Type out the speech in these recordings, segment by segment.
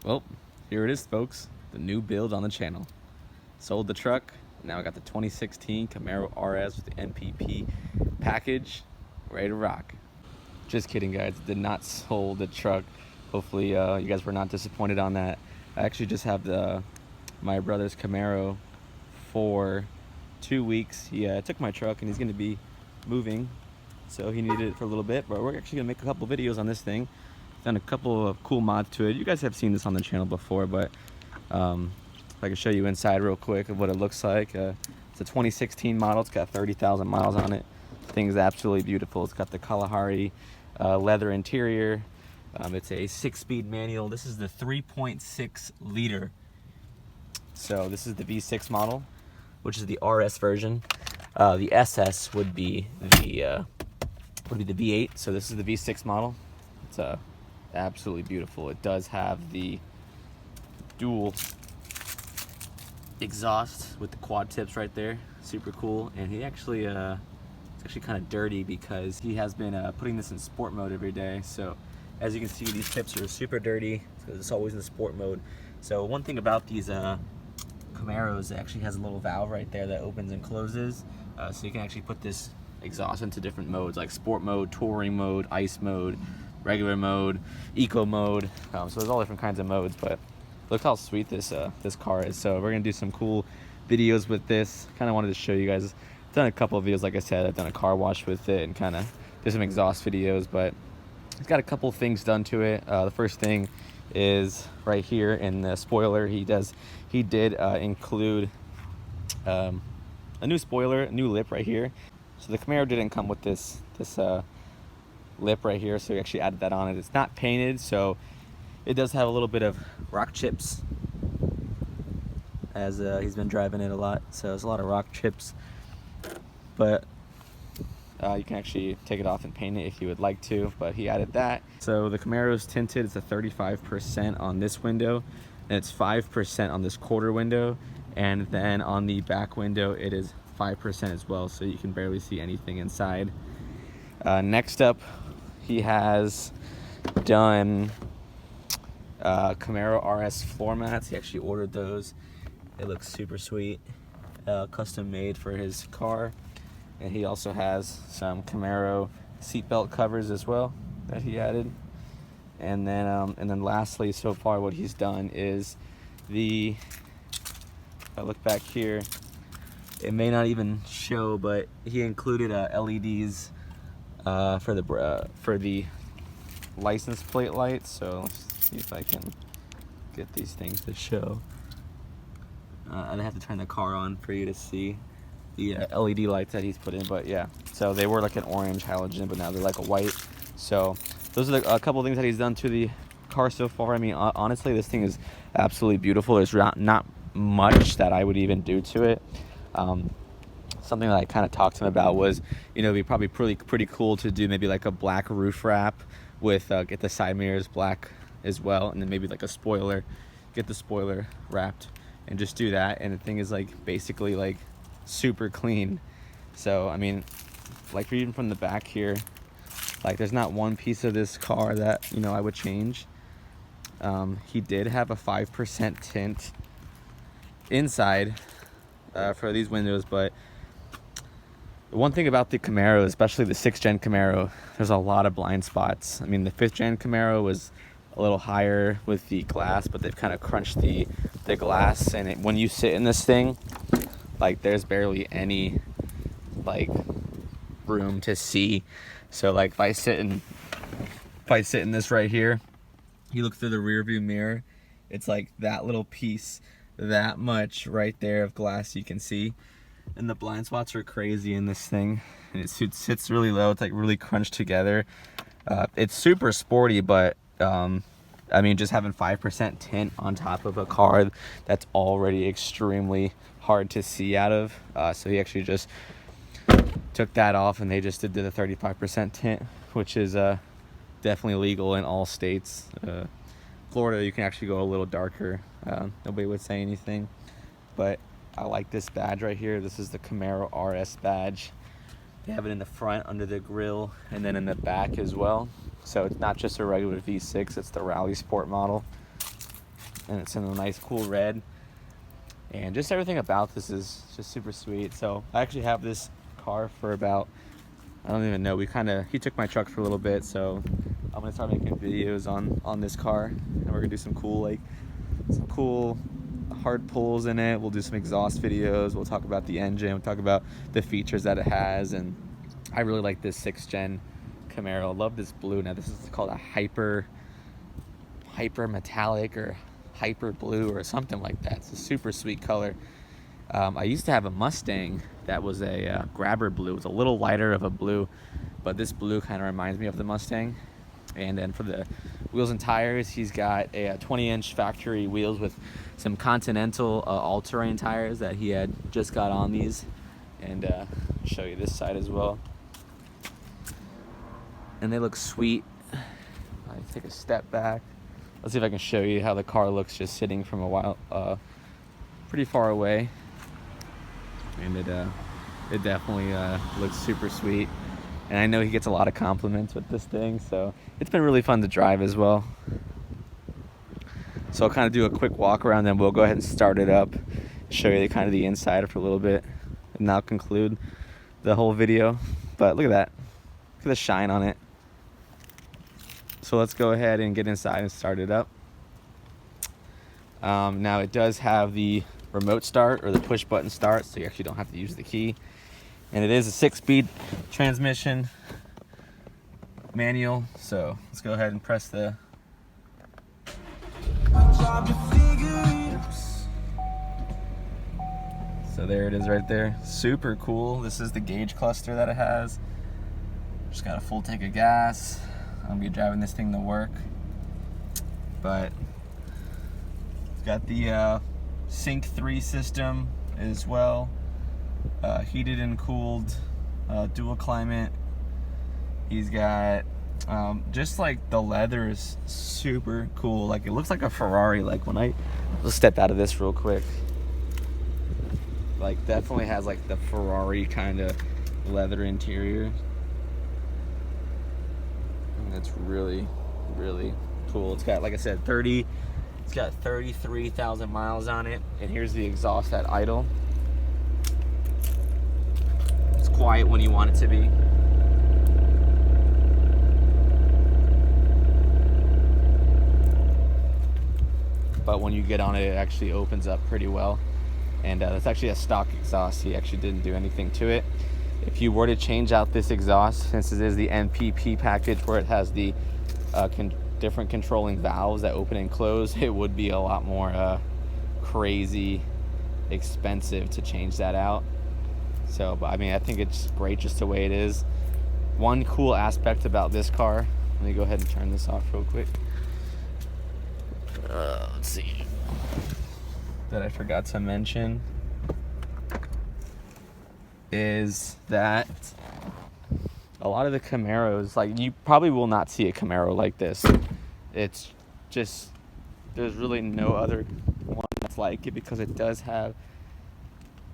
Well, here it is, folks. The new build on the channel. Sold the truck. Now I got the 2016 Camaro RS with the MPP package, ready to rock. Just kidding, guys. Did not sold the truck. Hopefully, you guys were not disappointed on that. I actually just have my brother's Camaro for 2 weeks. He took my truck and he's going to be moving, so he needed it for a little bit. But we're actually going to make a couple videos on this thing. Done a couple of cool mods to it. You guys have seen this on the channel before, but if I can show you inside real quick of what it looks like. It's a 2016 model. It's got 30,000 miles on it. The thing is absolutely beautiful. It's got the Kalahari leather interior. It's a 6-speed manual. This is the 3.6 liter. So this is the V6 model, which is the RS version. The SS would be the V8. So this is the V6 model. It's absolutely beautiful. It does have the dual exhaust with the quad tips right there. Super cool. And he actually it's actually kind of dirty because he has been putting this in sport mode every day. So as you can see, these tips are super dirty because it's always in the sport mode. So one thing about these Camaros, it actually has a little valve right there that opens and closes, so you can actually put this exhaust into different modes like sport mode, touring mode, ice mode, regular mode, eco mode. So there's all different kinds of modes, but look how sweet this car is. So we're gonna do some cool videos with this. Kind of wanted to show you guys. I've done a couple of videos, like I said. I've done a car wash with it and kind of did some exhaust videos, but it's got a couple things done to it. The first thing is right here in the spoiler. He did include a new spoiler, a new lip right here. So the Camaro didn't come with this lip right here, so we actually added that on it. It's not painted, so it does have a little bit of rock chips, as he's been driving it a lot, so there's a lot of rock chips, but you can actually take it off and paint it if you would like to, but he added that. So the Camaro is tinted. It's a 35% on this window, and it's 5% on this quarter window, and then on the back window it is 5% as well, so you can barely see anything inside. Next up, he has done Camaro RS floor mats. He actually ordered those. They look super sweet, custom made for his car. And he also has some Camaro seatbelt covers as well that he added. And then lastly, so far what he's done is if I look back here, it may not even show, but he included LEDs for the license plate lights. So let's see if I can get these things to show. I'd have to turn the car on for you to see the LED lights that he's put in, but yeah. So they were like an orange halogen, but now they're like a white. So those are a couple of things that he's done to the car so far. I mean, honestly, this thing is absolutely beautiful. There's not much that I would even do to it. Something that I kind of talked to him about was, it'd be probably pretty cool to do maybe like a black roof wrap with get the side mirrors black as well, and then maybe like a spoiler, get the spoiler wrapped and just do that. And the thing is like basically like super clean. So I mean, like even from the back here, like there's not one piece of this car that I would change. He did have a 5% tint inside for these windows, but one thing about the Camaro, especially the 6th gen Camaro, there's a lot of blind spots. I mean, the 5th gen Camaro was a little higher with the glass, but they've kind of crunched the glass, and when you sit in this thing, like there's barely any like room to see. So like if I sit in this right here, you look through the rear view mirror, it's like that little piece, that much right there of glass you can see. And the blind spots are crazy in this thing, and it sits really low. It's like really crunched together. It's super sporty, but I mean, just having 5% tint on top of a car that's already extremely hard to see out of. So he actually just took that off, and they just did the 35% tint, which is definitely legal in all states. Florida, you can actually go a little darker. Nobody would say anything, but I like this badge right here. This is the Camaro RS badge. They have it in the front under the grille and then in the back as well. So it's not just a regular V6, it's the Rally Sport model. and it's in a nice cool red. And just everything about this is just super sweet. So I actually have this car for about, I don't even know, he took my truck for a little bit, so I'm gonna start making videos on this car, and we're gonna do some cool hard pulls in it. We'll do some exhaust videos, we'll talk about the engine, we'll talk about the features that it has. And I really like this 6th gen Camaro. I love this blue. Now this is called a hyper metallic or hyper blue or something like that. It's a super sweet color. I used to have a Mustang that was a grabber blue. It's a little lighter of a blue, but this blue kind of reminds me of the Mustang. And then for the wheels and tires, he's got a 20-inch factory wheels with some Continental all-terrain tires that he had just got on these. And I'll show you this side as well. And they look sweet. I take a step back. Let's see if I can show you how the car looks just sitting from a while, pretty far away. And it definitely looks super sweet. And I know he gets a lot of compliments with this thing, so it's been really fun to drive as well. So I'll kind of do a quick walk around, then we'll go ahead and start it up, show you kind of the inside for a little bit, and that'll conclude the whole video. But look at that. Look at the shine on it. So let's go ahead and get inside and start it up. Now it does have the remote start or the push button start, so you actually don't have to use the key. And it is a 6-speed transmission manual. So let's go ahead and press the. Oops. So there it is right there. Super cool. This is the gauge cluster that it has. Just got a full tank of gas. I'm gonna be driving this thing to work, but it's got the Sync 3 system as well, heated and cooled, dual climate. He's got just like the leather is super cool. Like it looks like a Ferrari. Like when let's step out of this real quick. Like definitely has like the Ferrari kind of leather interior. It's really, really cool. It's got, like I said, it's got 33,000 miles on it. And here's the exhaust at idle. It's quiet when you want it to be. But when you get on it, it actually opens up pretty well. And that's actually a stock exhaust. He actually didn't do anything to it. If you were to change out this exhaust, since it is the NPP package where it has the different controlling valves that open and close, it would be a lot more crazy expensive to change that out. So, but I mean, I think it's great just the way it is. One cool aspect about this car, let me go ahead and turn this off real quick. Let's see. That I forgot to mention is that a lot of the Camaros, like you probably will not see a Camaro like this. It's just, there's really no other one that's like it, because it does have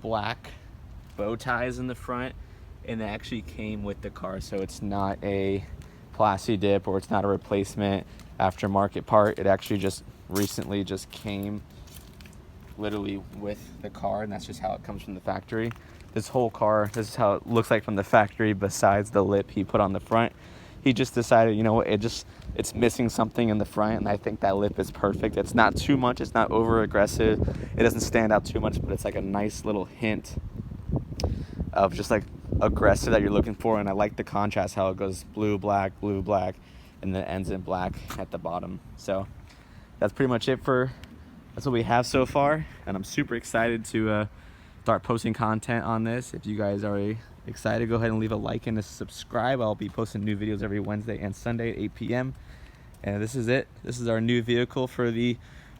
black bow ties in the front, and they actually came with the car, so it's not a plasti dip or it's not a replacement aftermarket part. It actually just recently just came literally with the car, and that's just how it comes from the factory. This whole car, this is how it looks like from the factory, besides the lip he put on the front. He just decided, you know what, it's missing something in the front, and I think that lip is perfect. It's not too much, it's not over aggressive, it doesn't stand out too much, but it's like a nice little hint of just like aggressive that you're looking for. And I like the contrast, how it goes blue, black, and then ends in black at the bottom. So that's pretty much it that's what we have so far, and I'm super excited to start posting content on this. If you guys are excited, go ahead and leave a like and a subscribe. I'll be posting new videos every Wednesday and Sunday at 8 p.m. And this is it. This is our new vehicle for the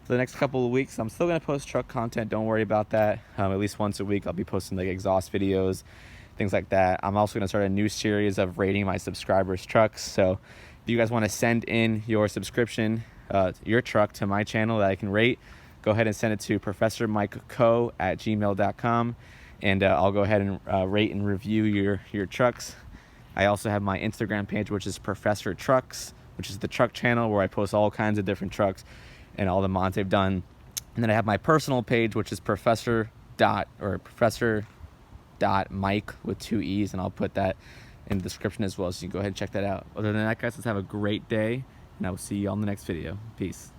next couple of weeks. I'm still going to post truck content. Don't worry about that. At least once a week, I'll be posting like exhaust videos, things like that. I'm also going to start a new series of rating my subscribers' trucks. So if you guys want to send in your subscription, your truck to my channel that I can rate, go ahead and send it to professormikeco@gmail.com, and I'll go ahead and rate and review your trucks. I also have my Instagram page, which is Professor Trucks, which is the truck channel where I post all kinds of different trucks. and all the mods they've done. And then I have my personal page, which is professor Mike with 2 E's, and I'll put that in the description as well, so you can go ahead and check that out. Other than that, guys, let's have a great day, and I will see you on the next video. Peace.